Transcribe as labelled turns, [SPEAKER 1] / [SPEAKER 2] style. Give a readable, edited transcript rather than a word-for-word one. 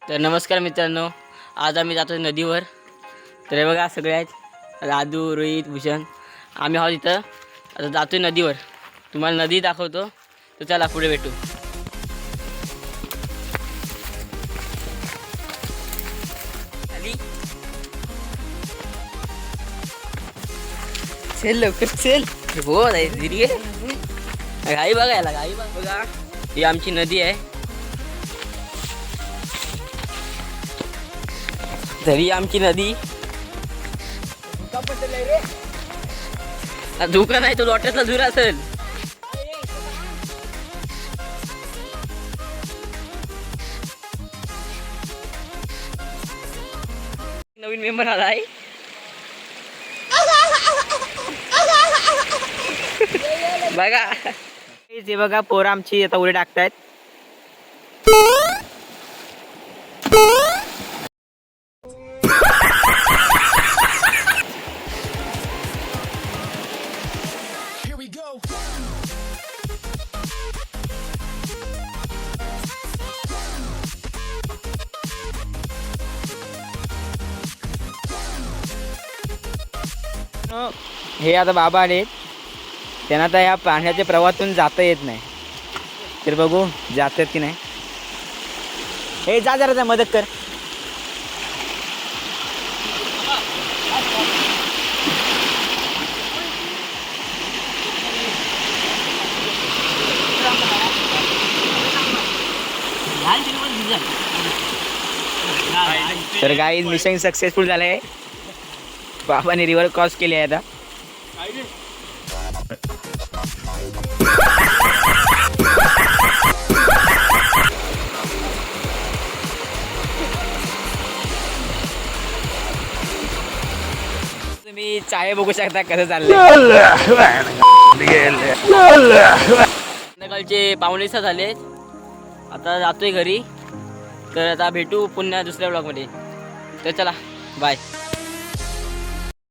[SPEAKER 1] तर नमस्कार मित्रांनो, आज आम्ही जातो नदीवर. तर हे बघा सगळे आहेत, राजू, रोहित, भूषण. आम्ही आहोत इथं. आता जातोय नदीवर. तुम्हाला नदी दाखवतो. तर चला पुढे भेटू. चल लवकर चल. हो धीरे घाई बघायला घाई बघा. ही आमची नदी आहे. तरी आमची नदी धुका नाही, तो लोट्यातला धूर असेल. नवीन मेंबर आला आहे. बघा ते बघा, पोरं आमची आता उडी टाकतायत. हे आता बाबा आले, त्यांना तर ह्या पाण्याच्या प्रवाहातून जाता येत नाही. तर बघू जातात की नाही. हे जा जरा मदत कर. तर गाईज मिशन सक्सेसफुल झालं आहे. बाबाने रिव्हर क्रॉस केली आहे आता. तुम्ही चाय बघू शकता कसं चाललंय. संध्याकाळचे 5:45 झाले. आता जातोय घरी. तर आता भेटू पुन्हा दुसऱ्या ब्लॉगमध्ये. तर चला बाय.